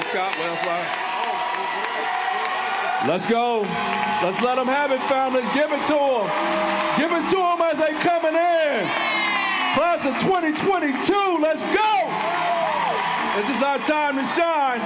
Scott, what else? Let's go. Let's let them have it, families. Give it to them. Give it to them as they coming in. Class of 2022, let's go. This is our time to shine.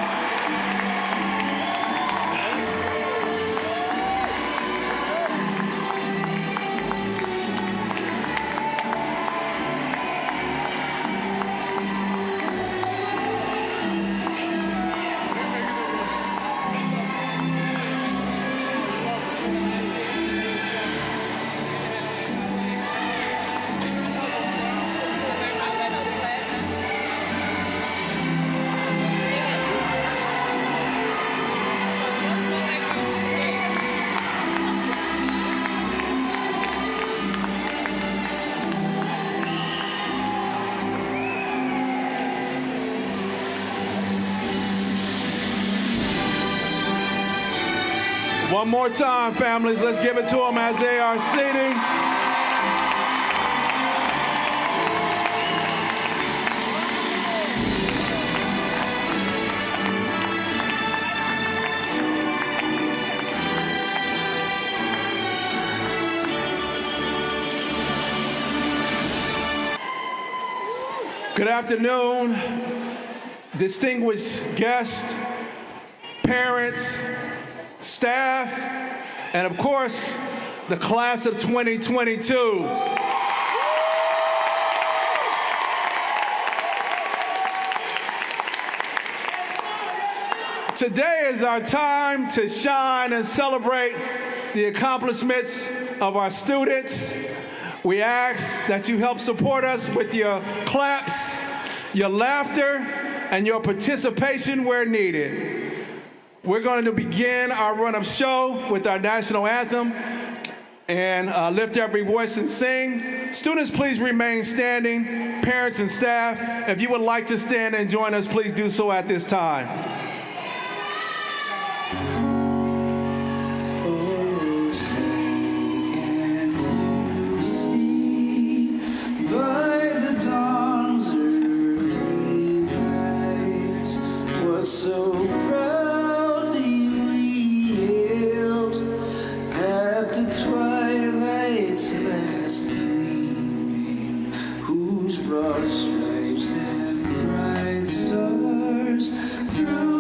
One more time, families. Let's give it to them as they are seating. Good afternoon, distinguished guests, parents, staff, and of course, the class of 2022. Today is our time to shine and celebrate the accomplishments of our students. We ask that you help support us with your claps, your laughter, and your participation where needed. We're going to begin our run-up show with our national anthem and lift every voice and sing. Students, please remain standing. Parents and staff, if you would like to stand and join us, please do so at this time. Oh, say, can you see by the dawn's early light what so proudly we hailed at the twilight's last gleaming, whose broad stripes and bright stars through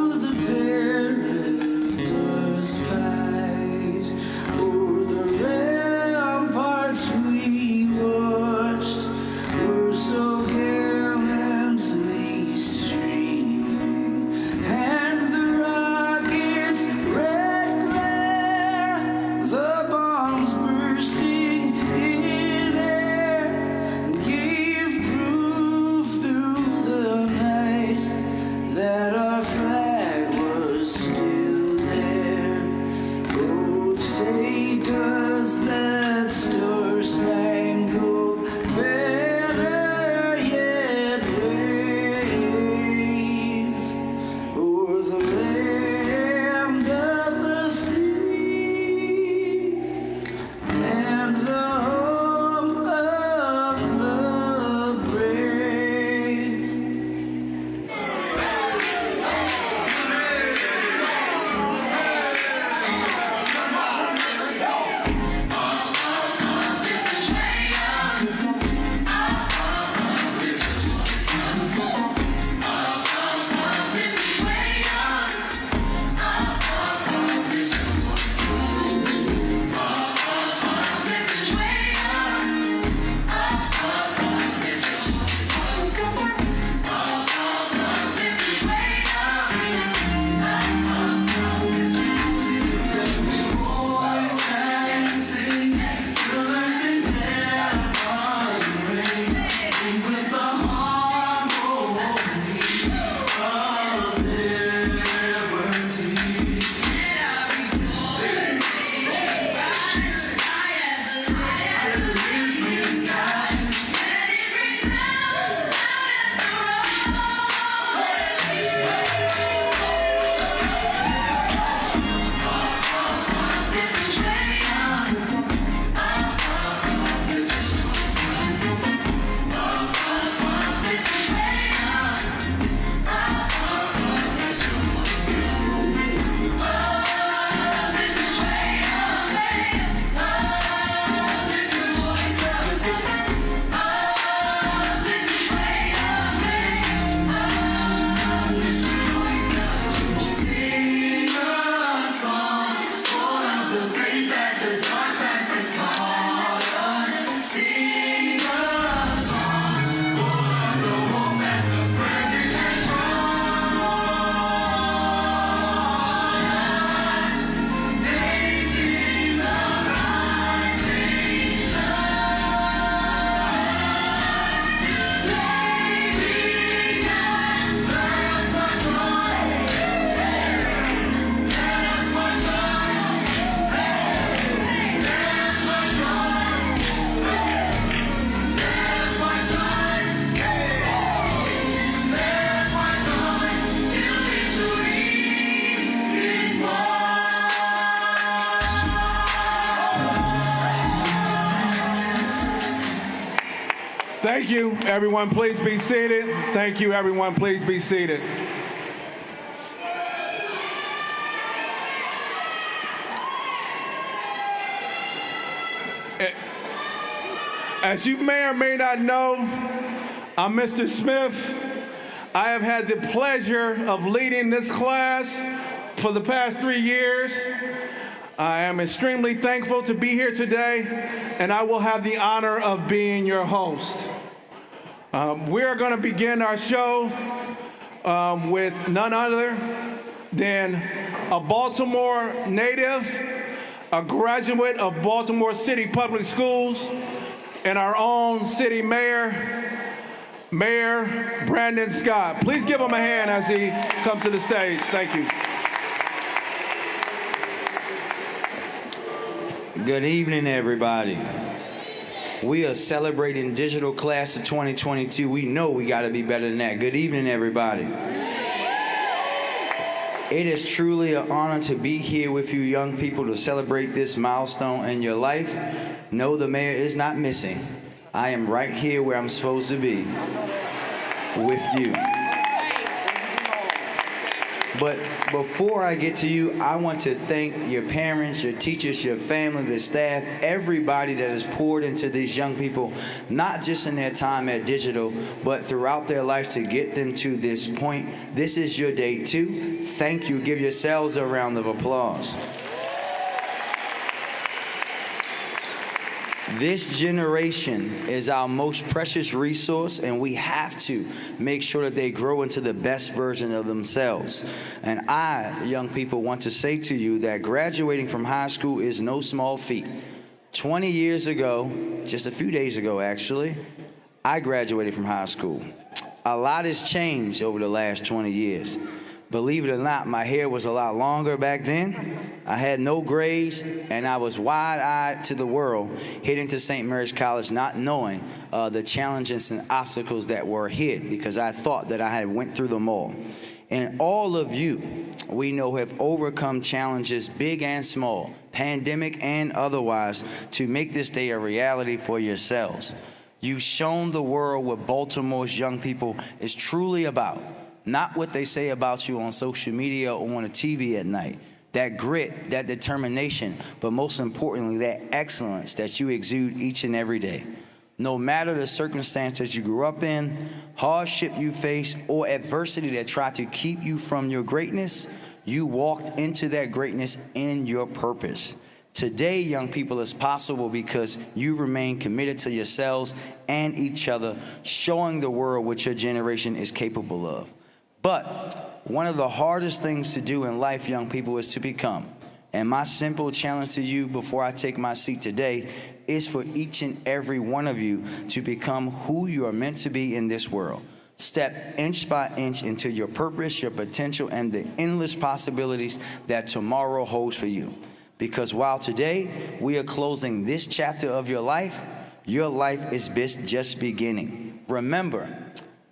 Thank you. Everyone, please be seated. Thank you, everyone. Please be seated. As you may or may not know, I'm Mr. Smith. I have had the pleasure of leading this class for the past 3 years. I am extremely thankful to be here today, and I will have the honor of being your host. We are going to begin our show with none other than a Baltimore native, a graduate of Baltimore City Public Schools, and our own city mayor, Mayor Brandon Scott. Please give him a hand as he comes to the stage. Thank you. Good evening, everybody. We are celebrating Digital Class of 2022. We know we got to be better than that. Good evening, everybody. It is truly an honor to be here with you young people to celebrate this milestone in your life. No, the mayor is not missing. I am right here where I'm supposed to be with you. But before I get to you, I want to thank your parents, your teachers, your family, the staff, everybody that has poured into these young people, not just in their time at Digital, but throughout their life to get them to this point. This is your day too. Thank you. Give yourselves a round of applause. This generation is our most precious resource, and we have to make sure that they grow into the best version of themselves. And I, young people, want to say to you that graduating from high school is no small feat. 20 years ago, just a few days ago actually, I graduated from high school. A lot has changed over the last 20 years. Believe it or not, my hair was a lot longer back then. I had no grades, and I was wide-eyed to the world, heading to St. Mary's College, not knowing the challenges and obstacles that were ahead, because I thought that I had went through them all. And all of you, we know, have overcome challenges, big and small, pandemic and otherwise, to make this day a reality for yourselves. You've shown the world what Baltimore's young people is truly about. Not what they say about you on social media or on the TV at night. That grit, that determination, but most importantly, that excellence that you exude each and every day. No matter the circumstances you grew up in, hardship you face, or adversity that tried to keep you from your greatness, you walked into that greatness in your purpose. Today, young people, is possible because you remain committed to yourselves and each other, showing the world what your generation is capable of. But one of the hardest things to do in life, young people, is to become. And my simple challenge to you before I take my seat today is for each and every one of you to become who you are meant to be in this world. Step inch by inch into your purpose, your potential, and the endless possibilities that tomorrow holds for you. Because while today we are closing this chapter of your life is just beginning. Remember,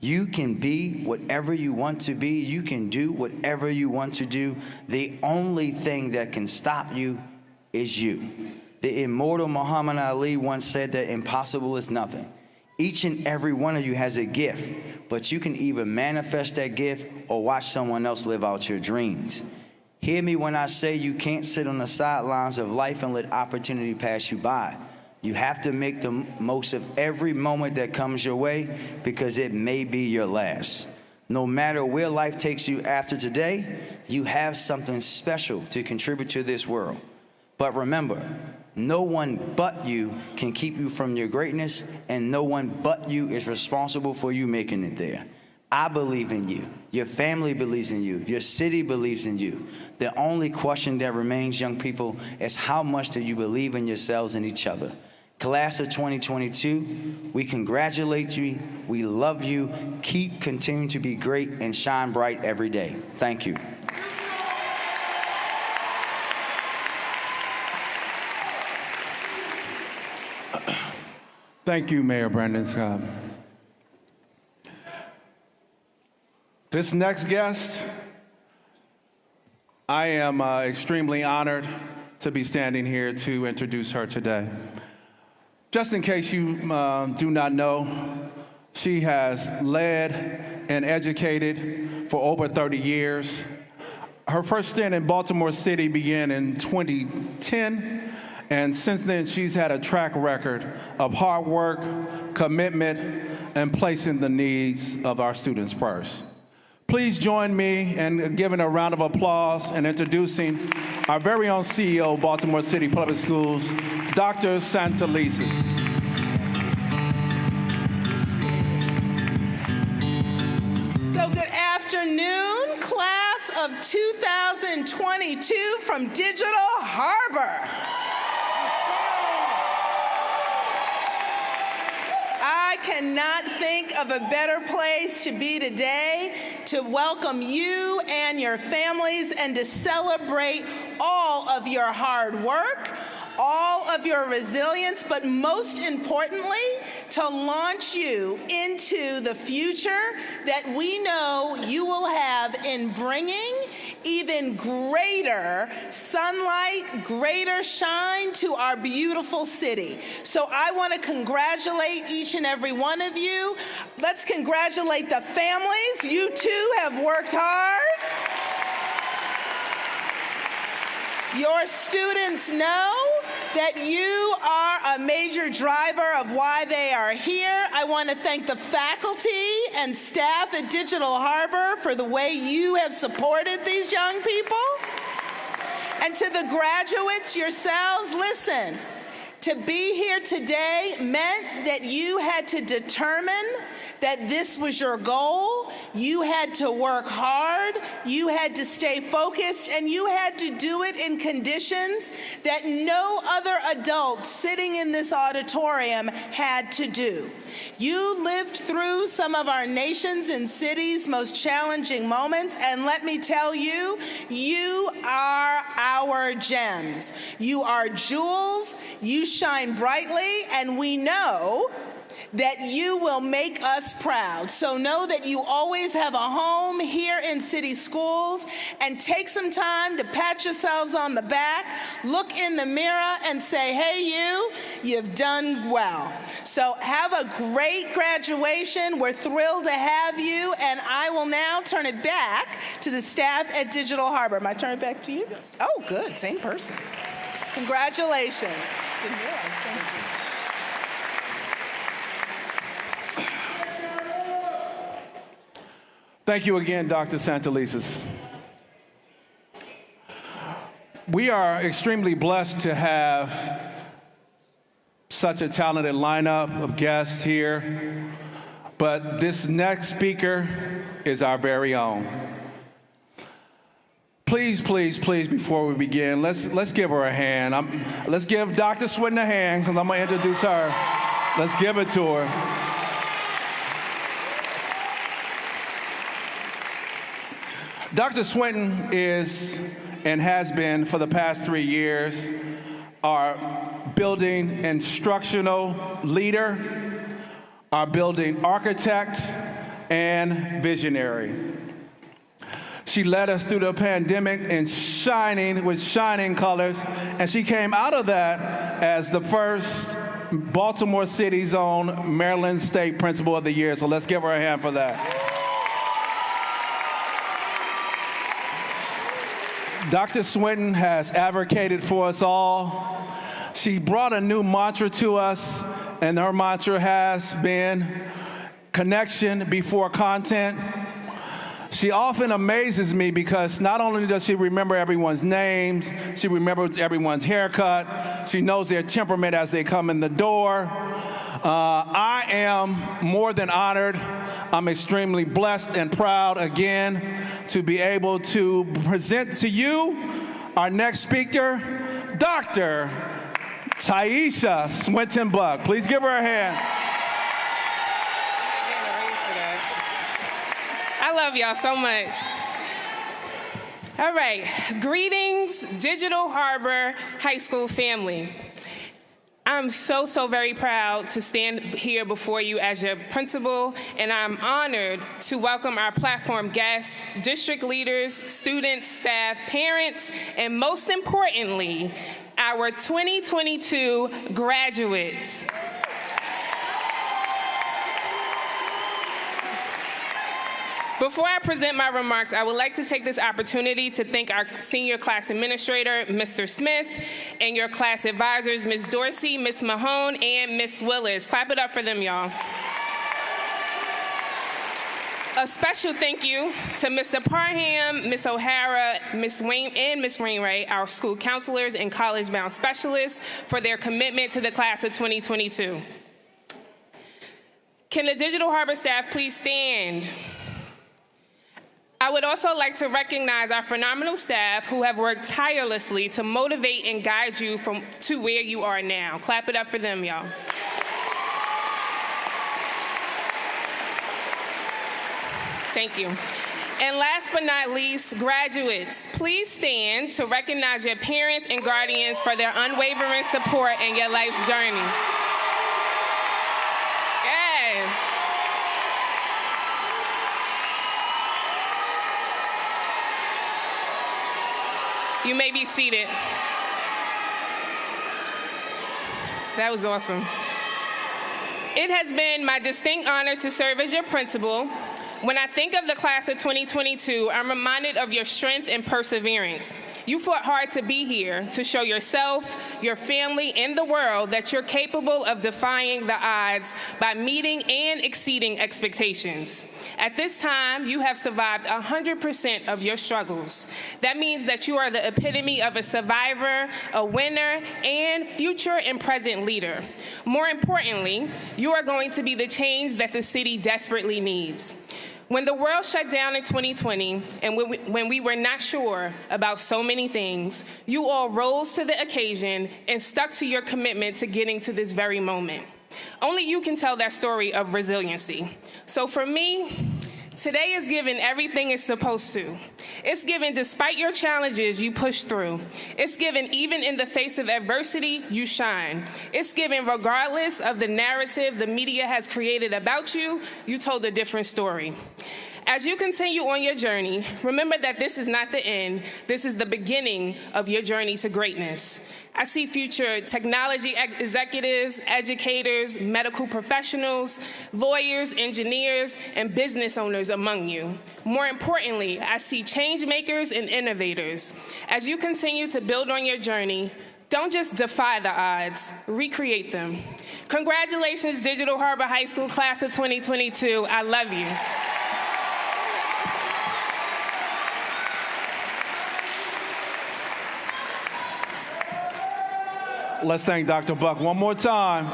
you can be whatever you want to be. You can do whatever you want to do. The only thing that can stop you is you. The immortal Muhammad Ali once said that impossible is nothing. Each and every one of you has a gift, but you can either manifest that gift or watch someone else live out your dreams. Hear me when I say you can't sit on the sidelines of life and let opportunity pass you by. You have to make the most of every moment that comes your way, because it may be your last. No matter where life takes you after today, you have something special to contribute to this world. But remember, no one but you can keep you from your greatness, and no one but you is responsible for you making it there. I believe in you. Your family believes in you. Your city believes in you. The only question that remains, young people, is how much do you believe in yourselves and each other? Class of 2022, we congratulate you. We love you. Keep continuing to be great and shine bright every day. Thank you. Thank you, Mayor Brandon Scott. This next guest, I am extremely honored to be standing here to introduce her today. Just in case you do not know, She has led and educated for over 30 years. Her first stint in Baltimore City began in 2010, and since then she's had a track record of hard work, commitment, and placing the needs of our students first. Please join me in giving a round of applause and introducing our very own CEO of Baltimore City Public Schools, Dr. Santelises. So good afternoon, class of 2022 from Digital Harbor. I cannot think of a better place to be today to welcome you and your families and to celebrate all of your hard work, all of your resilience, but most importantly, to launch you into the future that we know you will have in bringing even greater sunlight, greater shine to our beautiful city. So I want to congratulate each and every one of you. Let's congratulate the families. You too have worked hard. Your students know that you are a major driver of why they are here. I want to thank the faculty and staff at Digital Harbor for the way you have supported these young people. And to the graduates yourselves, listen, to be here today meant that you had to determine that this was your goal. You had to work hard, you had to stay focused, and you had to do it in conditions that no other adult sitting in this auditorium had to do. You lived through some of our nation's and city's most challenging moments, and let me tell you, you are our gems. You are jewels, you shine brightly, and we know that you will make us proud. So know that you always have a home here in City Schools, and take some time to pat yourselves on the back, look in the mirror and say, hey, you've done well. So have a great graduation. We're thrilled to have you, and I will now turn it back to the staff at Digital Harbor. Am I turning it back to you? Yes. Oh, good, same person. Congratulations. Thank you. Thank you again, Dr. Santelises. We are extremely blessed to have such a talented lineup of guests here, but this next speaker is our very own. Please, please, please, before we begin, let's give her a hand. Let's give Dr. Swinton a hand, because I'm going to introduce her. Let's give it to her. Dr. Swinton is and has been for the past 3 years our building instructional leader, our building architect, and visionary. She led us through the pandemic with shining colors, and she came out of that as the first Baltimore City's own Maryland State Principal of the Year. So let's give her a hand for that. Dr. Swinton has advocated for us all. She brought a new mantra to us, and her mantra has been connection before content. She often amazes me because not only does she remember everyone's names, she remembers everyone's haircut, she knows their temperament as they come in the door. I am more than honored. I'm extremely blessed and proud again to be able to present to you our next speaker, Dr. Taisha Swinton Buck. Please give her a hand. I love y'all so much. All right, greetings, Digital Harbor High School family. I'm so very proud to stand here before you as your principal, and I'm honored to welcome our platform guests, district leaders, students, staff, parents, and most importantly, our 2022 graduates. Before I present my remarks, I would like to take this opportunity to thank our senior class administrator, Mr. Smith, and your class advisors, Ms. Dorsey, Ms. Mahone, and Ms. Willis. Clap it up for them, y'all. A special thank you to Mr. Parham, Ms. O'Hara, Ms. Wayne, and Ms. Wainwright, our school counselors and college-bound specialists, for their commitment to the class of 2022. Can the Digital Harbor staff please stand? I would also like to recognize our phenomenal staff who have worked tirelessly to motivate and guide you to where you are now. Clap it up for them, y'all. Thank you. And last but not least, graduates, please stand to recognize your parents and guardians for their unwavering support in your life's journey. Yes. You may be seated. That was awesome. It has been my distinct honor to serve as your principal. When I think of the class of 2022, I'm reminded of your strength and perseverance. You fought hard to be here, to show yourself, your family, and the world that you're capable of defying the odds by meeting and exceeding expectations. At this time, you have survived 100% of your struggles. That means that you are the epitome of a survivor, a winner, and future and present leader. More importantly, you are going to be the change that the city desperately needs. When the world shut down in 2020, and when we were not sure about so many things, you all rose to the occasion and stuck to your commitment to getting to this very moment. Only you can tell that story of resiliency. So for me, today is given everything it's supposed to. It's given despite your challenges, you push through. It's given even in the face of adversity, you shine. It's given regardless of the narrative the media has created about you, you told a different story. As you continue on your journey, remember that this is not the end. This is the beginning of your journey to greatness. I see future technology executives, educators, medical professionals, lawyers, engineers, and business owners among you. More importantly, I see change makers and innovators. As you continue to build on your journey, don't just defy the odds, recreate them. Congratulations, Digital Harbor High School class of 2022. I love you. Let's thank Dr. Buck one more time.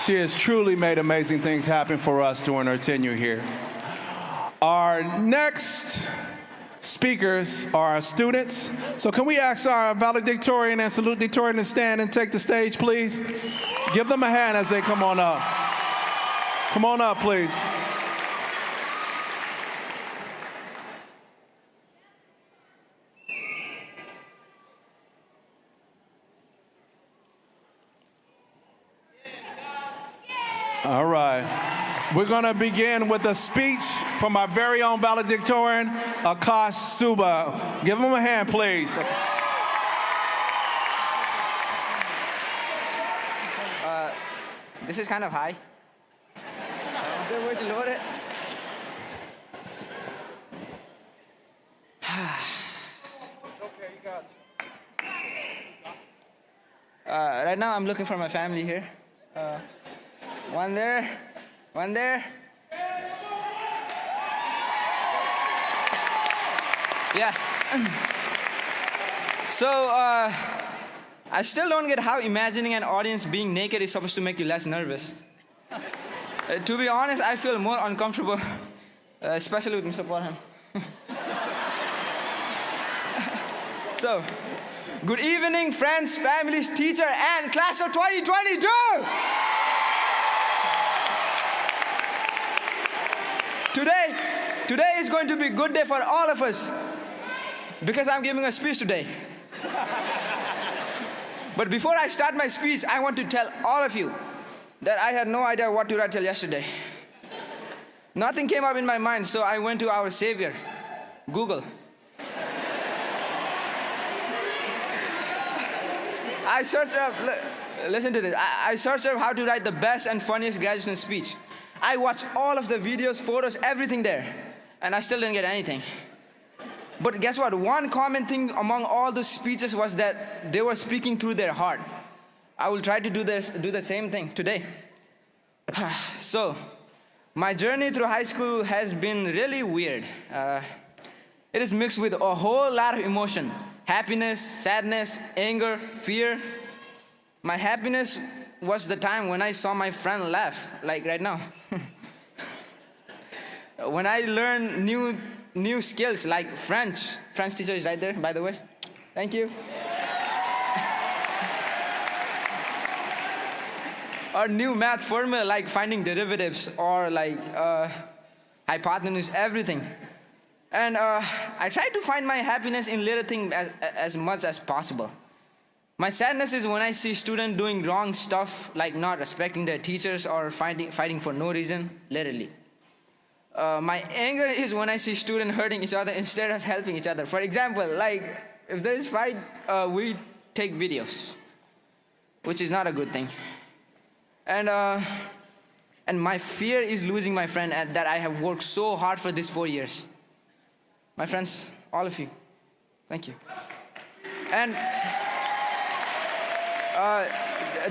She has truly made amazing things happen for us during her tenure here. Our next speakers are our students. So can we ask our valedictorian and salutatorian to stand and take the stage, please? Give them a hand as they come on up. Come on up, please. All right. We're going to begin with a speech from our very own valedictorian, Akash Suba. Give him a hand, please. This is kind of high. Is there a way to lower it? Okay, you got it. Right now, I'm looking for my family here. One there, one there. Yeah. So, I still don't get how imagining an audience being naked is supposed to make you less nervous. To be honest, I feel more uncomfortable, especially with Mr. Parham. So, good evening, friends, families, teacher, and class of 2022! Today is going to be a good day for all of us because I'm giving a speech today. But before I start my speech, I want to tell all of you that I had no idea what to write till yesterday. Nothing came up in my mind, so I went to our savior, Google. I searched up, listen to this, I searched up how to write the best and funniest graduation speech. I watched all of the videos, photos, everything there, and I still didn't get anything. But guess what? One common thing among all those speeches was that they were speaking through their heart. I will try to do the same thing today. So, my journey through high school has been really weird. It is mixed with a whole lot of emotion. Happiness, sadness, anger, fear. My happiness was the time when I saw my friend laugh, like right now. When I learned new skills like French. French teacher is right there, by the way. Thank you. Or new math formula like finding derivatives or like hypotenuse, everything. And I try to find my happiness in little things as much as possible. My sadness is when I see students doing wrong stuff, like not respecting their teachers or fighting for no reason, literally. My anger is when I see students hurting each other instead of helping each other. For example, like if there is fight, we take videos, which is not a good thing. And my fear is losing my friend that I have worked so hard for these 4 years. My friends, all of you, thank you. And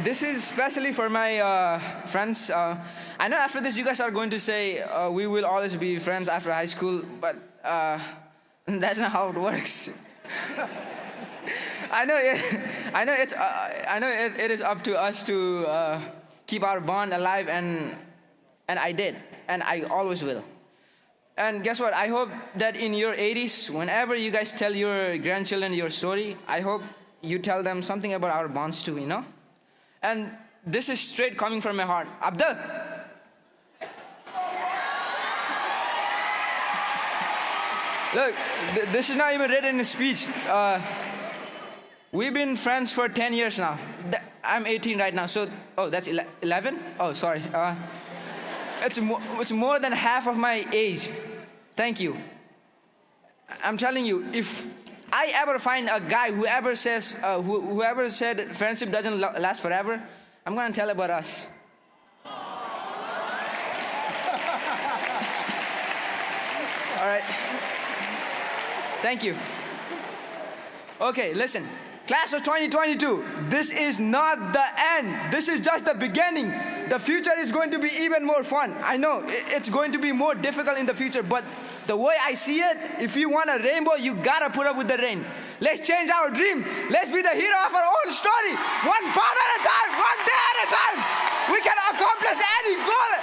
this is especially for my friends. I know after this you guys are going to say we will always be friends after high school, but that's not how it works. I know it is up to us to keep our bond alive, and I did, and I always will. And guess what? I hope that in your 80s, whenever you guys tell your grandchildren your story, I hope you tell them something about our bonds too, you know? And this is straight coming from my heart. Abdul! Look, this is not even written in a speech. We've been friends for 10 years now. I'm 18 right now, so, oh, that's 11? Oh, sorry. It's more than half of my age. Thank you. I'm telling you, if I ever find a guy whoever said friendship doesn't last forever, I'm gonna tell about us. All right. Thank you. Okay, listen. Class of 2022, this is not the end. This is just the beginning. The future is going to be even more fun. I know it's going to be more difficult in the future, but the way I see it, if you want a rainbow, you gotta put up with the rain. Let's change our dream. Let's be the hero of our own story. One pound at a time, one day at a time. We can accomplish any goal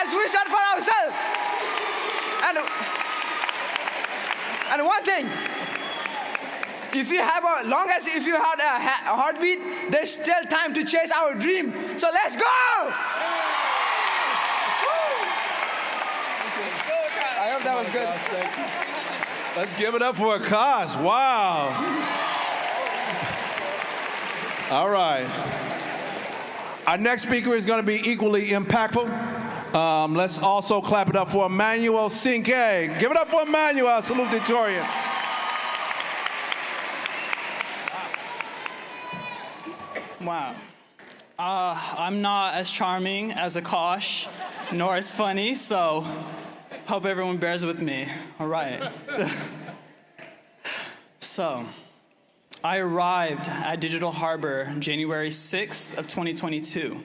as we set for ourselves. And one thing, if you had a heartbeat, there's still time to chase our dream. So let's go! I hope that was good. Let's give it up for Akash. Wow. All right. Our next speaker is going to be equally impactful. Let's also clap it up for Emmanuel Cinque. Give it up for Emmanuel, salutatorian. Wow. I'm not as charming as Akash, nor as funny, so hope everyone bears with me. All right. So, I arrived at Digital Harbor January 6th of 2022.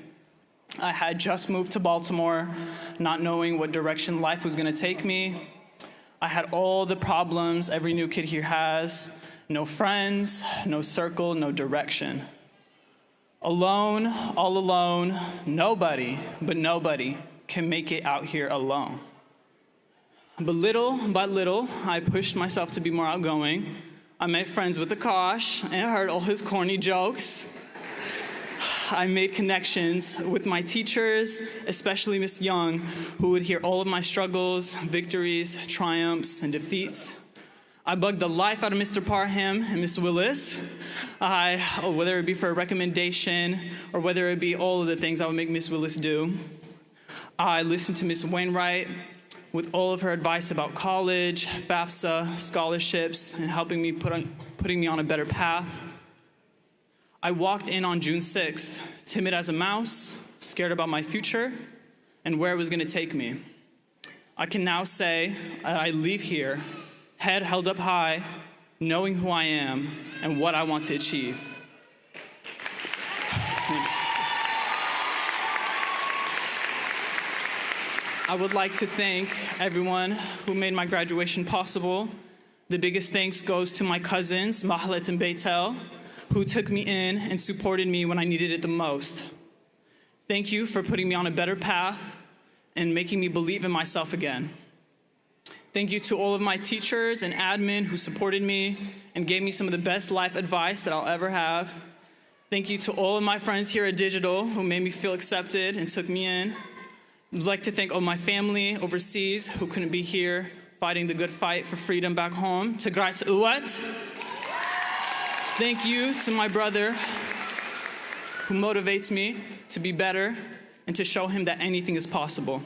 I had just moved to Baltimore, not knowing what direction life was going to take me. I had all the problems every new kid here has. No friends, no circle, no direction. Alone, all alone, nobody can make it out here alone. But little by little, I pushed myself to be more outgoing. I made friends with Akash and heard all his corny jokes. I made connections with my teachers, especially Miss Young, who would hear all of my struggles, victories, triumphs, and defeats. I bugged the life out of Mr. Parham and Miss Willis, whether it be for a recommendation or whether it be all of the things I would make Miss Willis do. I listened to Miss Wainwright with all of her advice about college, FAFSA, scholarships, and putting me on a better path. I walked in on June 6th, timid as a mouse, scared about my future, and where it was going to take me. I can now say I leave here, head held up high, knowing who I am and what I want to achieve. I would like to thank everyone who made my graduation possible. The biggest thanks goes to my cousins, Mahlet and Beitel, who took me in and supported me when I needed it the most. Thank you for putting me on a better path and making me believe in myself again. Thank you to all of my teachers and admin who supported me and gave me some of the best life advice that I'll ever have. Thank you to all of my friends here at Digital who made me feel accepted and took me in. I'd like to thank all my family overseas who couldn't be here fighting the good fight for freedom back home. Tigray Uwat. Thank you to my brother who motivates me to be better and to show him that anything is possible.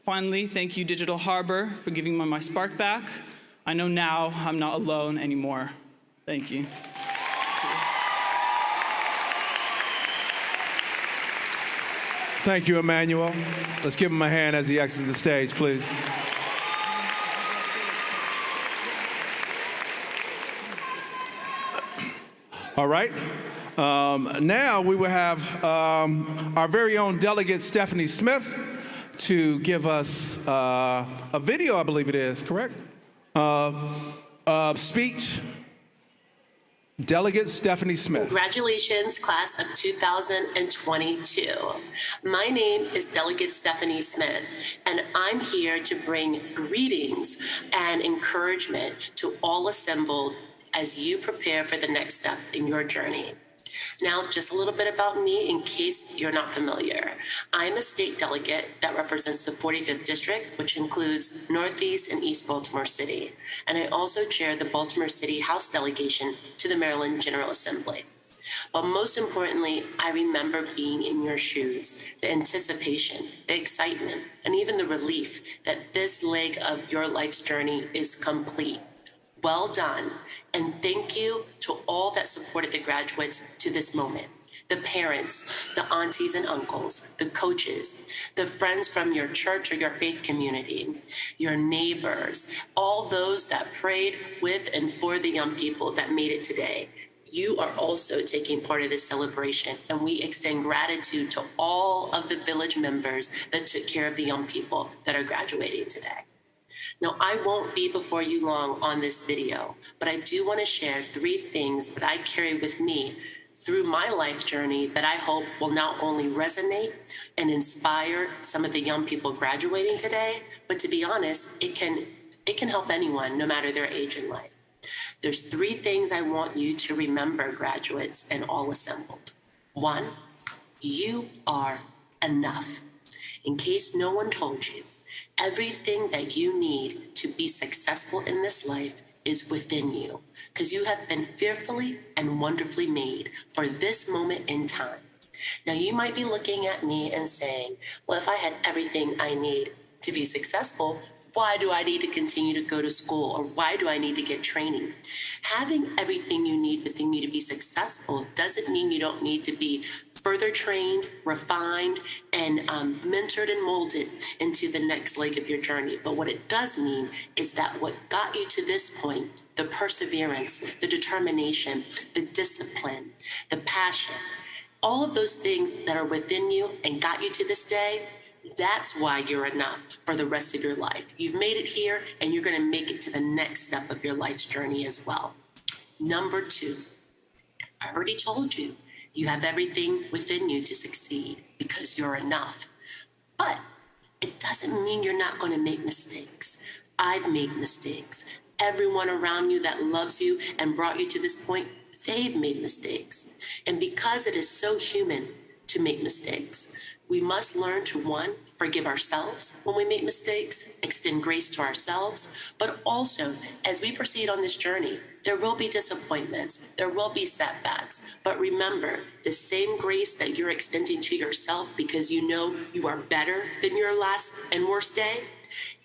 Finally, thank you, Digital Harbor, for giving me my spark back. I know now I'm not alone anymore. Thank you. Thank you, Emmanuel. Let's give him a hand as he exits the stage, please. All right. Now we will have our very own delegate, Stephanie Smith, to give us a video, I believe it is, correct? Speech. Delegate Stephanie Smith. Congratulations, class of 2022. My name is Delegate Stephanie Smith, and I'm here to bring greetings and encouragement to all assembled as you prepare for the next step in your journey. Now, just a little bit about me in case you're not familiar. I'm a state delegate that represents the 45th District, which includes Northeast and East Baltimore City. And I also chair the Baltimore City House delegation to the Maryland General Assembly. But most importantly, I remember being in your shoes, the anticipation, the excitement, and even the relief that this leg of your life's journey is complete. Well done, and thank you to all that supported the graduates to this moment. The parents, the aunties and uncles, the coaches, the friends from your church or your faith community, your neighbors, all those that prayed with and for the young people that made it today. You are also taking part of this celebration, and we extend gratitude to all of the village members that took care of the young people that are graduating today. Now, I won't be before you long on this video, but I do want to share 3 things that I carry with me through my life journey that I hope will not only resonate and inspire some of the young people graduating today, but to be honest, it can help anyone, no matter their age in life. There's 3 things I want you to remember, graduates and all assembled. 1, you are enough. In case no one told you, everything that you need to be successful in this life is within you, because you have been fearfully and wonderfully made for this moment in time. Now, you might be looking at me and saying, well, if I had everything I need to be successful, why do I need to continue to go to school, or why do I need to get training? Having everything you need within you to be successful doesn't mean you don't need to be further trained, refined, and mentored and molded into the next leg of your journey. But what it does mean is that what got you to this point, the perseverance, the determination, the discipline, the passion, all of those things that are within you and got you to this day, that's why you're enough for the rest of your life. You've made it here, and you're going to make it to the next step of your life's journey as well. Number 2, I already told you, you have everything within you to succeed because you're enough. But it doesn't mean you're not going to make mistakes. I've made mistakes. Everyone around you that loves you and brought you to this point, they've made mistakes. And because it is so human to make mistakes, we must learn to, 1, forgive ourselves when we make mistakes, extend grace to ourselves, but also, as we proceed on this journey, there will be disappointments, there will be setbacks, but remember, the same grace that you're extending to yourself because you know you are better than your last and worst day,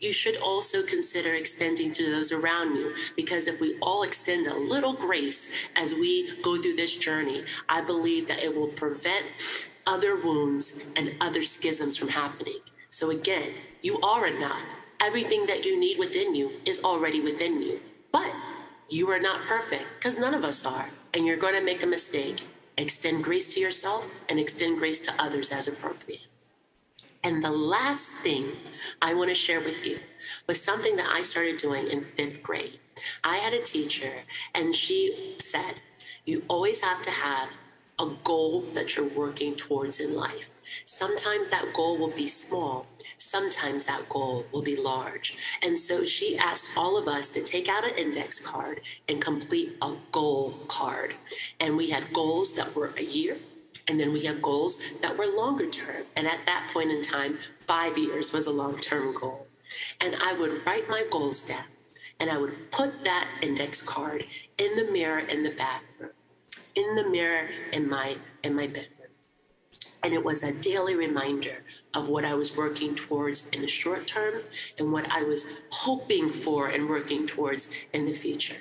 you should also consider extending to those around you, because if we all extend a little grace as we go through this journey, I believe that it will prevent other wounds and other schisms from happening. So again, you are enough. Everything that you need within you is already within you. But you are not perfect, because none of us are, and you're going to make a mistake. Extend grace to yourself and extend grace to others as appropriate. And the last thing I want to share with you was something that I started doing in 5th grade. I had a teacher, and she said, you always have to have a goal that you're working towards in life. Sometimes that goal will be small. Sometimes that goal will be large. And so she asked all of us to take out an index card and complete a goal card. And we had goals that were a year, and then we had goals that were longer term. And at that point in time, 5 years was a long-term goal. And I would write my goals down, and I would put that index card in the mirror in the bathroom, in the mirror in my bedroom. And it was a daily reminder of what I was working towards in the short term and what I was hoping for and working towards in the future.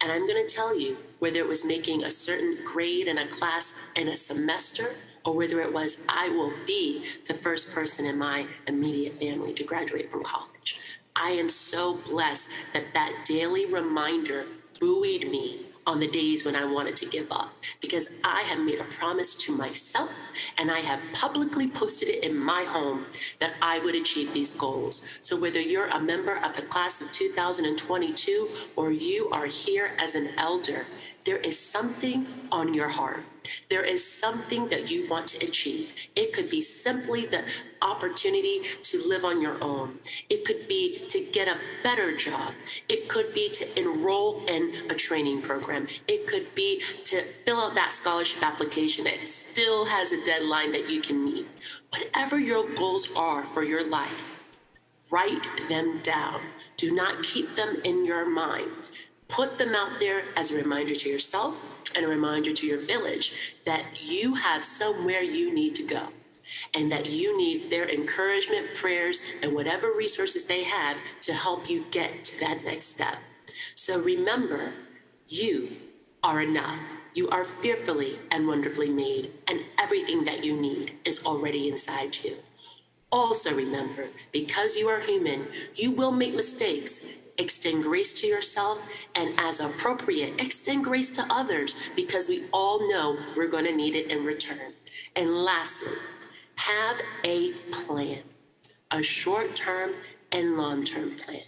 And I'm going to tell you, whether it was making a certain grade in a class in a semester, or whether it was I will be the first person in my immediate family to graduate from college, I am so blessed that that daily reminder buoyed me on the days when I wanted to give up, because I have made a promise to myself, and I have publicly posted it in my home that I would achieve these goals. So whether you're a member of the class of 2022 or you are here as an elder, there is something on your heart. There is something that you want to achieve. It could be simply the opportunity to live on your own. It could be to get a better job. It could be to enroll in a training program. It could be to fill out that scholarship application that still has a deadline that you can meet. Whatever your goals are for your life, write them down. Do not keep them in your mind. Put them out there as a reminder to yourself and a reminder to your village that you have somewhere you need to go, and that you need their encouragement, prayers, and whatever resources they have to help you get to that next step. So remember, you are enough. You are fearfully and wonderfully made, and everything that you need is already inside you. Also remember, because you are human, you will make mistakes. Extend grace to yourself, and as appropriate, extend grace to others, because we all know we're going to need it in return. And lastly, have a plan, a short-term and long-term plan.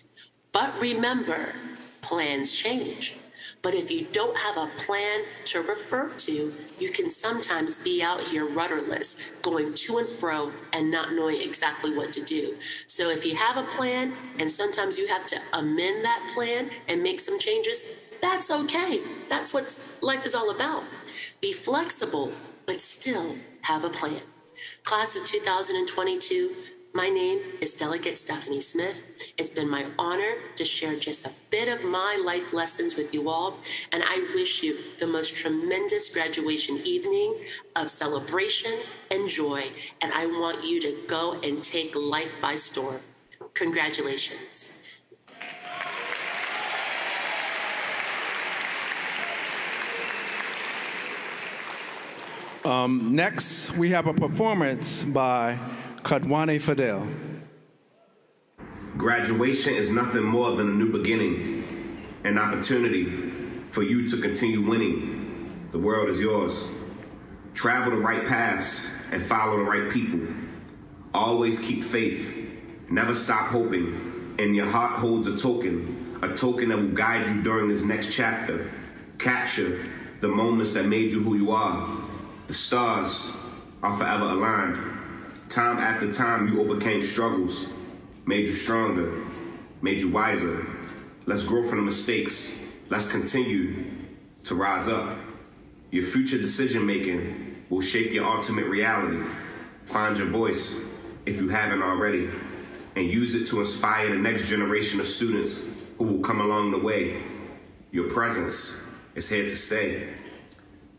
But remember, plans change. But if you don't have a plan to refer to, you can sometimes be out here rudderless, going to and fro and not knowing exactly what to do. So if you have a plan and sometimes you have to amend that plan and make some changes, that's okay. That's what life is all about. Be flexible, but still have a plan. Class of 2022, my name is Delegate Stephanie Smith. It's been my honor to share just a bit of my life lessons with you all, and I wish you the most tremendous graduation evening of celebration and joy, and I want you to go and take life by storm. Congratulations. Next, we have a performance by Kadwane Fidel. Graduation is nothing more than a new beginning, an opportunity for you to continue winning. The world is yours. Travel the right paths and follow the right people. Always keep faith. Never stop hoping. And your heart holds a token that will guide you during this next chapter. Capture the moments that made you who you are. The stars are forever aligned. Time after time, you overcame struggles, made you stronger, made you wiser. Let's grow from the mistakes. Let's continue to rise up. Your future decision-making will shape your ultimate reality. Find your voice, if you haven't already, and use it to inspire the next generation of students who will come along the way. Your presence is here to stay.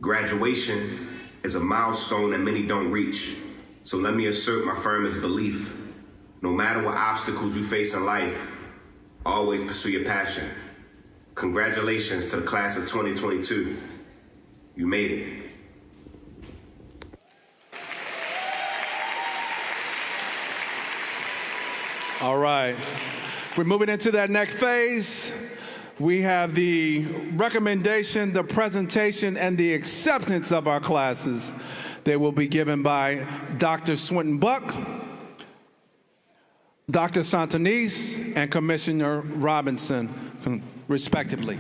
Graduation is a milestone that many don't reach. So let me assert my firmest belief. No matter what obstacles you face in life, always pursue your passion. Congratulations to the class of 2022. You made it. All right. We're moving into that next phase. We have the recommendation, the presentation, and the acceptance of our classes. They will be given by Dr. Swinton Buck, Dr. Santanese, and Commissioner Robinson, respectively.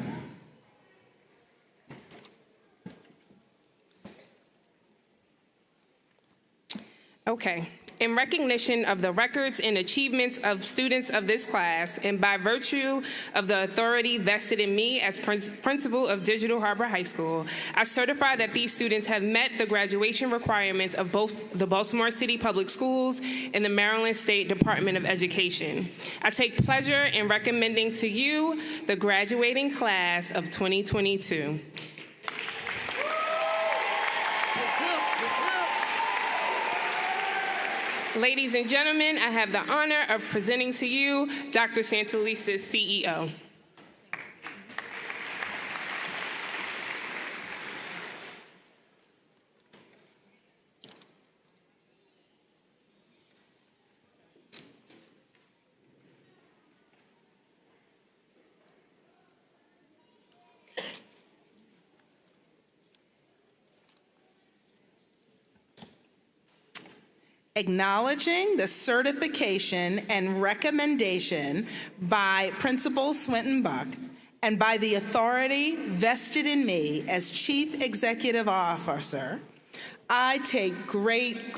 Okay. In recognition of the records and achievements of students of this class, and by virtue of the authority vested in me as principal of Digital Harbor High School, I certify that these students have met the graduation requirements of both the Baltimore City Public Schools and the Maryland State Department of Education. I take pleasure in recommending to you the graduating class of 2022. Ladies and gentlemen, I have the honor of presenting to you Dr. Santalisa's CEO. Acknowledging the certification and recommendation by Principal Swinton Buck and by the authority vested in me as Chief Executive Officer, I take great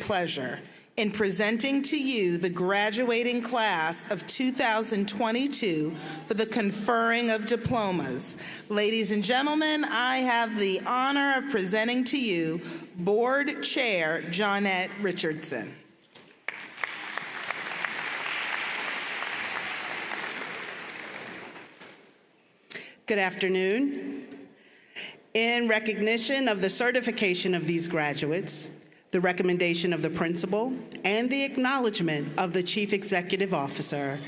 pleasure in presenting to you the graduating class of 2022 for the conferring of diplomas. Ladies and gentlemen, I have the honor of presenting to you Board Chair Johnette Richardson. Good afternoon. In recognition of the certification of these graduates, the recommendation of the principal, and the acknowledgement of the Chief Executive Officer,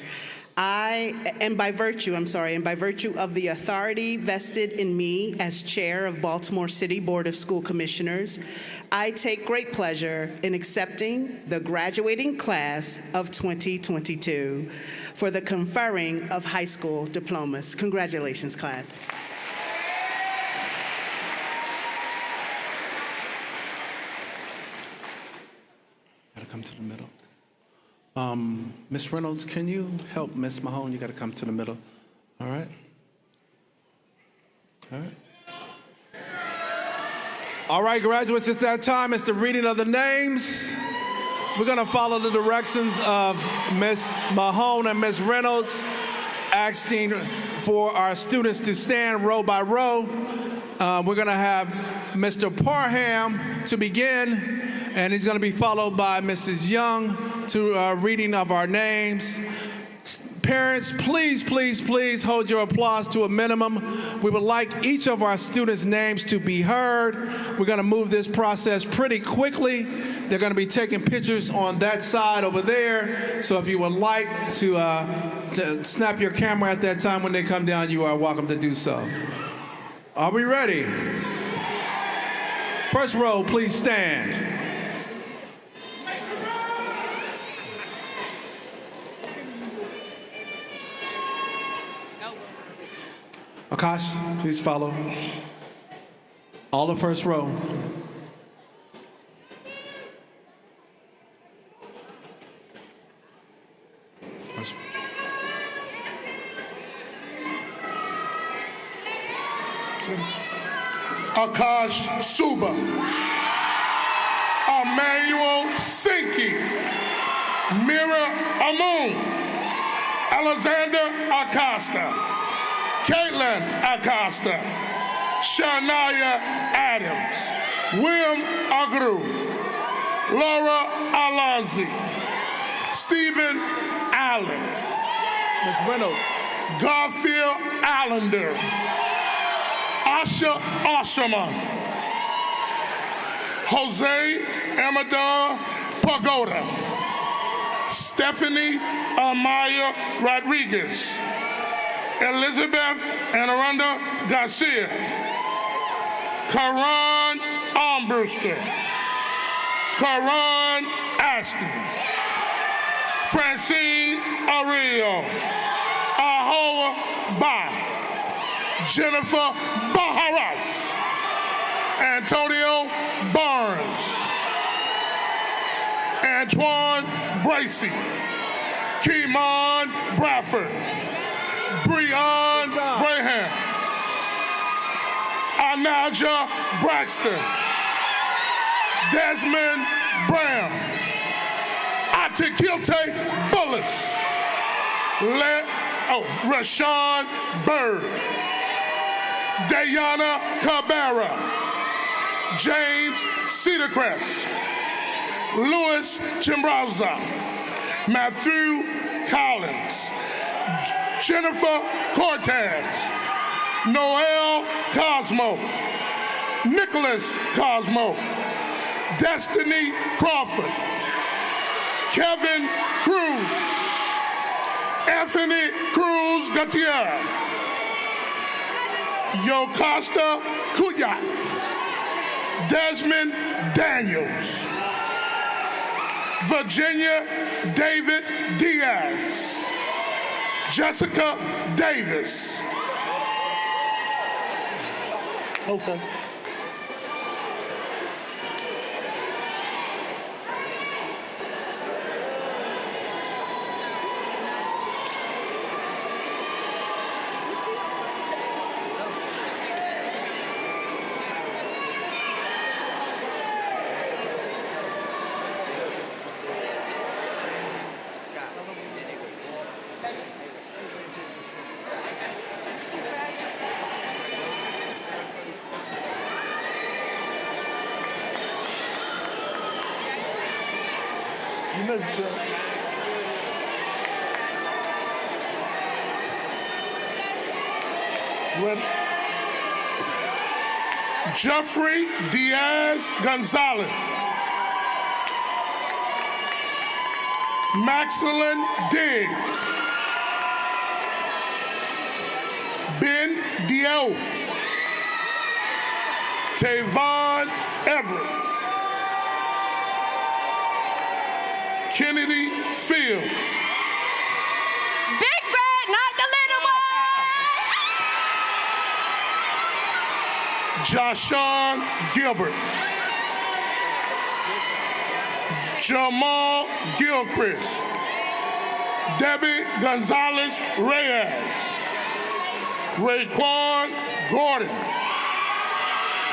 and by virtue of the authority vested in me as Chair of Baltimore City Board of School Commissioners, I take great pleasure in accepting the graduating class of 2022 for the conferring of high school diplomas. Congratulations, class. Gotta come to the middle. Ms. Reynolds, can you help Ms. Mahone? You gotta come to the middle. All right? All right. All right, graduates, it's that time. It's the reading of the names. We're gonna follow the directions of Ms. Mahone and Ms. Reynolds, asking for our students to stand row by row. We're gonna have Mr. Parham to begin, and he's gonna be followed by Mrs. Young to reading of our names. Parents, please hold your applause to a minimum. We would like each of our students' names to be heard. We're gonna move this process pretty quickly. They're gonna be taking pictures on that side over there. So if you would like to snap your camera at that time when they come down, you are welcome to do so. Are we ready? First row, please stand. Akash, please follow. All the first row. Akash Suba, Emmanuel Sinki, Mira Amun, Alexander Acosta, Caitlin Acosta, Shania Adams, William Agru, Laura Alonzi, Stephen Allen, Ms. Reynolds, Garfield Allender, Asha Asherman, Jose Amador Pagoda, Stephanie Amaya Rodriguez, Elizabeth Anaranda Garcia, Karan Armbruster, Karan Aston, Francine Ariel, Ahoa Ba, Jennifer Baharas, Antonio Barnes, Antoine Bracey, Keemon Bradford, Breon Braham, Anaja Braxton, Desmond Brown, Atikilte Bullis, Rashawn Bird, Dayana Cabrera, James Cedarcrest, Louis Chimbraza, Matthew Collins, Jennifer Cortez, Noel Cosmo, Nicholas Cosmo, Destiny Crawford, Kevin Cruz, Anthony Cruz Gutierrez, Yocasta Kuyat, Desmond Daniels, Virginia David Diaz, Jessica Davis. Okay. Jeffrey Diaz Gonzalez, Maxilin Diggs, Ben Diouf, Tavon Everett, Kennedy Fields, Big Red, not the little one. Joshawn Gilbert, Jamal Gilchrist, Debbie Gonzalez Reyes, Raekwon Gordon,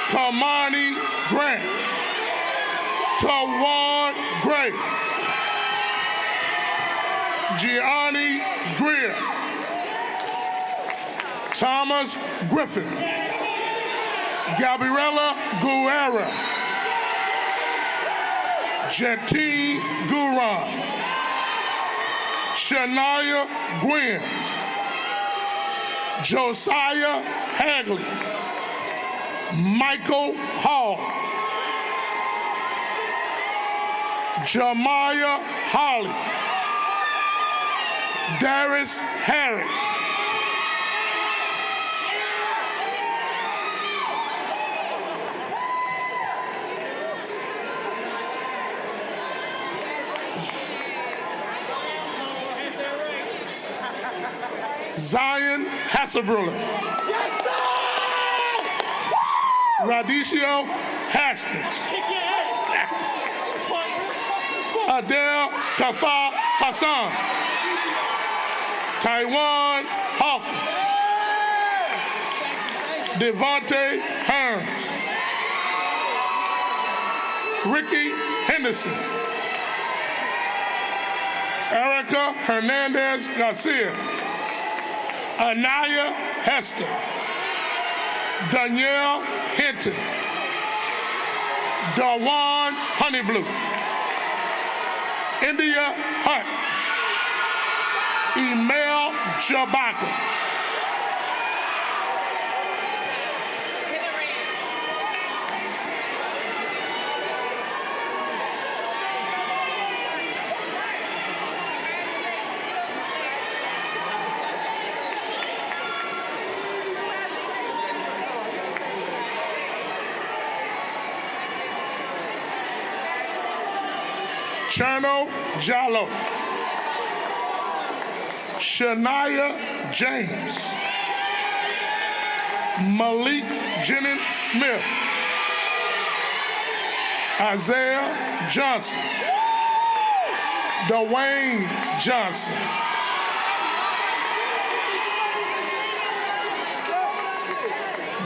Kamani Grant, Tawan Gray, Gianni Greer, Thomas Griffin, Gabriela Guerra, Jetine Guran, Shania Gwynn, Josiah Hagley, Michael Hall, Jamiah Holly, Darius Harris, Zion Hasselbruller, Radicio Hastings, Adele Kafa Hassan, Taiwan Hawkins, Devontae Hearns, Ricky Henderson, Erica Hernandez Garcia, Anaya Hester, Danielle Hinton, Dawan Honeyblue, India Hunt, Emel Jabaka, Cherno Jallo, Shania James, Malik Jennings Smith, Isaiah Johnson, Dwayne Johnson,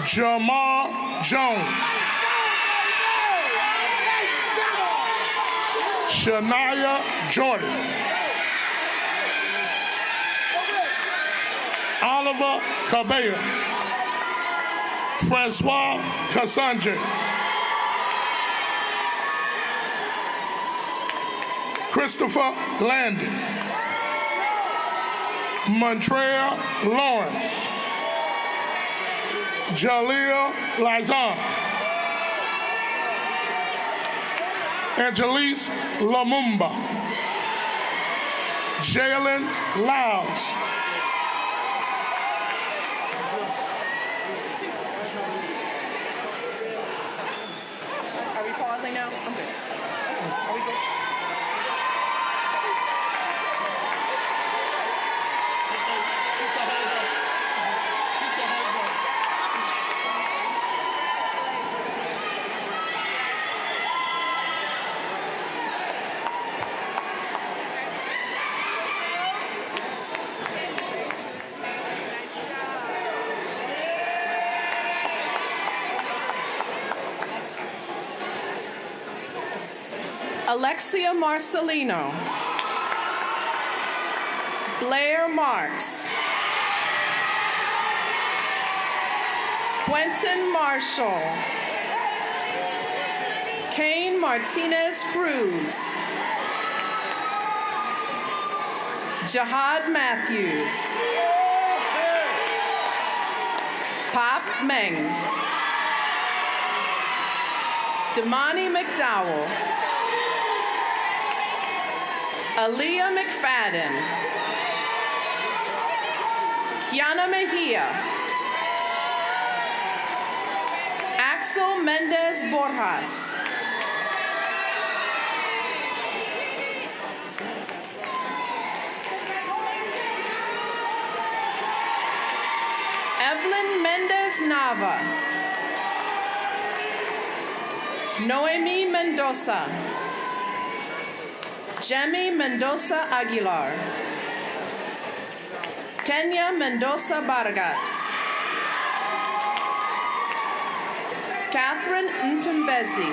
Jamar Jones, Shania Jordan, Oliver Cabello, Francois Cassandre, Christopher Landon, Montreal Lawrence, Jaleel Lizan, Angelise Lumumba, Jalen Lyles, Are we pausing now? I'm good. Are we good? Alexia Marcelino, Blair Marks, Quentin Marshall, Kane Martinez Cruz, Jihad Matthews, Pop Meng, Damani McDowell, Aaliyah McFadden, Kiana Mejia, Axel Mendez Borjas, Evelyn Mendez Nava, Noemi Mendoza, Jemmy Mendoza Aguilar, Kenya Mendoza Vargas, Catherine Ntembezi,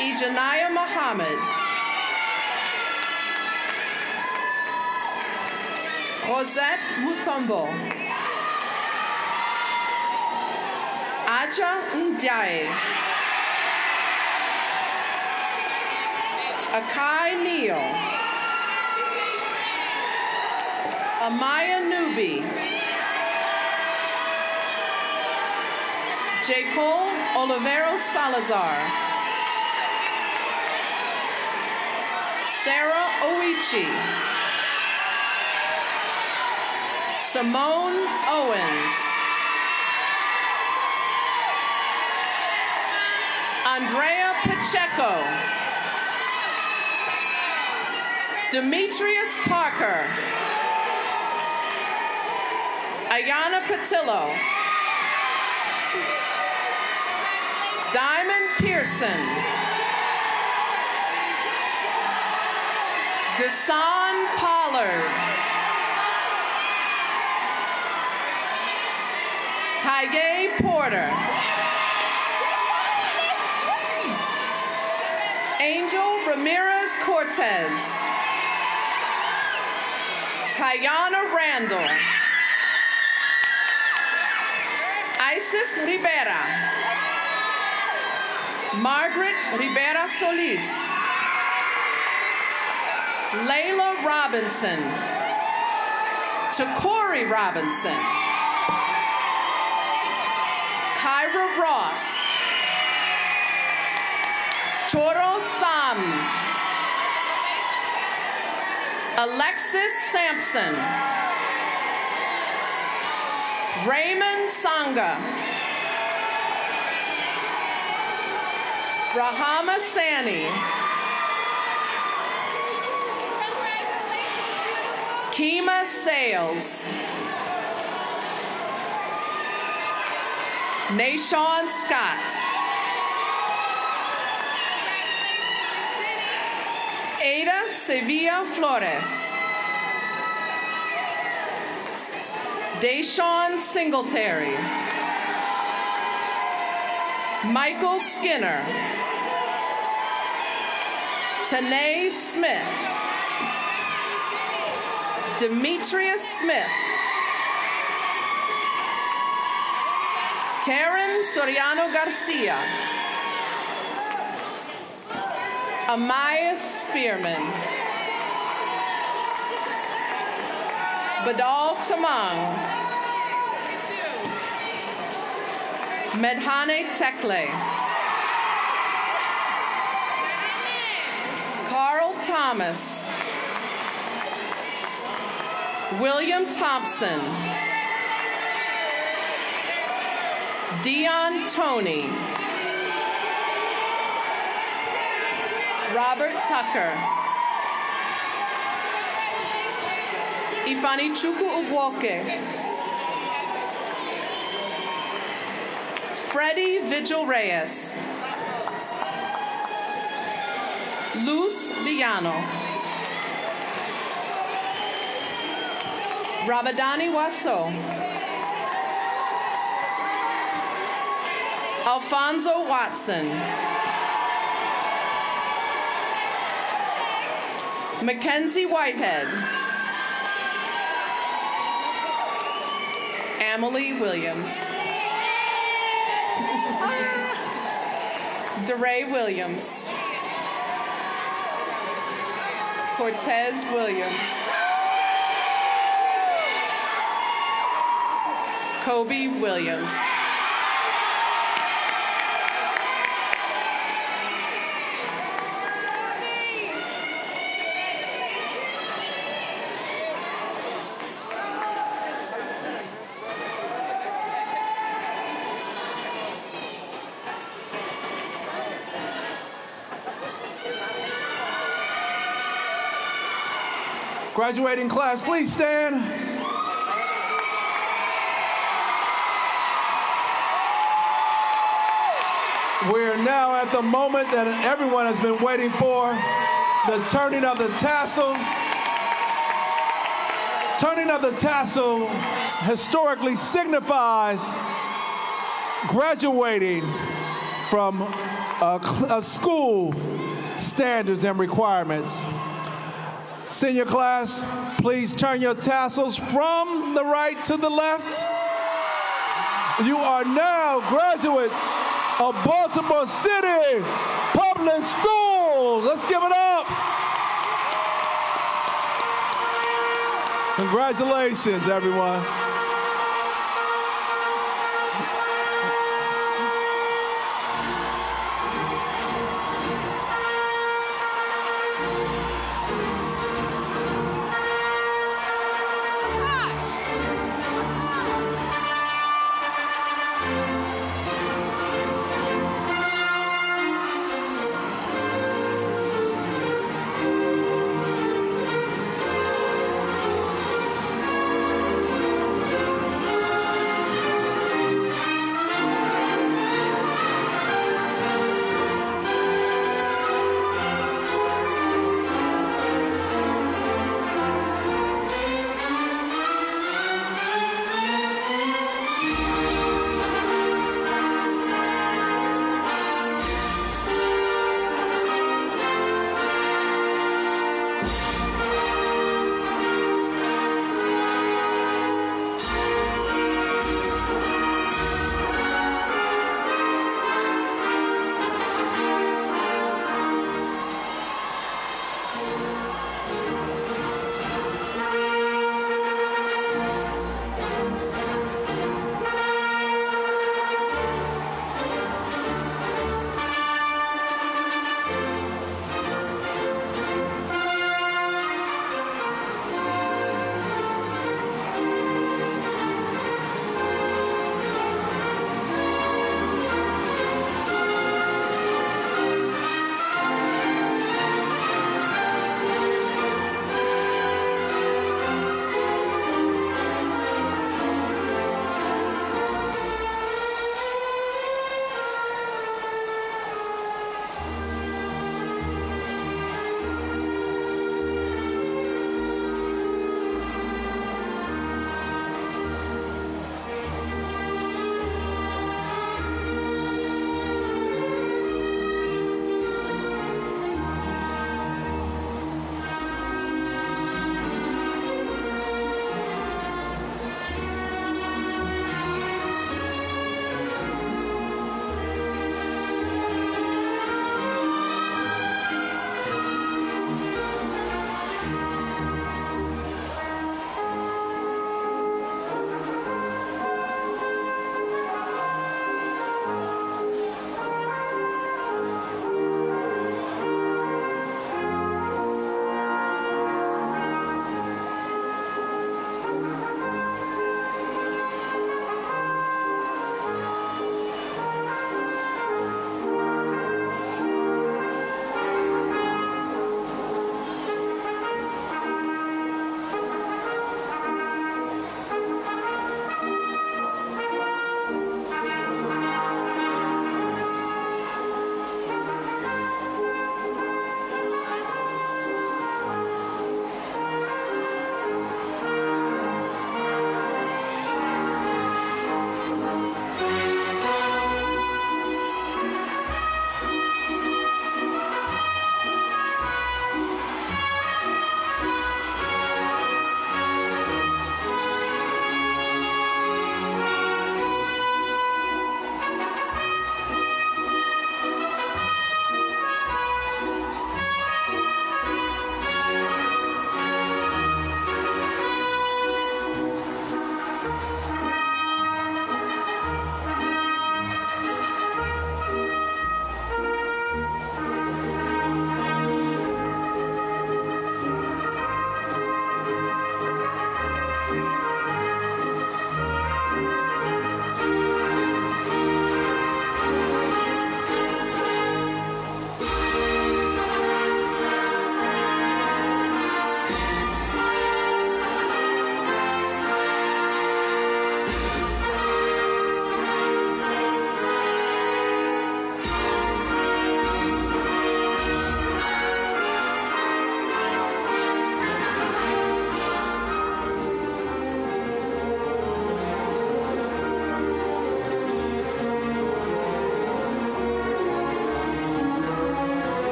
Ijanaya Muhammad, Rosette Mutombo, Aja Ndiaye, Akai Neal, Amaya Nubi, J. Cole Olivero Salazar, Sarah Oichi, Simone Owens, Andrea Pacheco, Demetrius Parker, Ayana Patillo, Diamond Pearson, Desan Pollard, Tygae Porter, Angel Ramirez Cortez, Kayana Randall, Isis Rivera, Margaret Rivera Solis, Layla Robinson, Takori Robinson, Kyra Ross, Choro Sam, Alexis Sampson, Raymond Sanga, Rahama Sani, Kima Sales. Nashawn Scott. Ada Sevilla Flores. Deshawn Singletary. Michael Skinner. Tanae Smith. Demetrius Smith. Karen Soriano Garcia. Amaya Spearman. Badal Tamang. Medhane Tekle. Carl Thomas. William Thompson. Dion Tony. Robert Tucker. Ifani Chukwu Ugwoke. Freddie Vigil Reyes. Luz Villano. Rabadani Waso. Alfonso Watson. Mackenzie Whitehead. Emily Williams. DeRay Williams. Cortez Williams. Kobe Williams. Graduating class, please stand. We're now at the moment that everyone has been waiting for, the turning of the tassel. Turning of the tassel historically signifies graduating from a school standards and requirements. Senior class, please turn your tassels from the right to the left. You are now graduates of Baltimore City Public Schools. Let's give it up. Congratulations, everyone.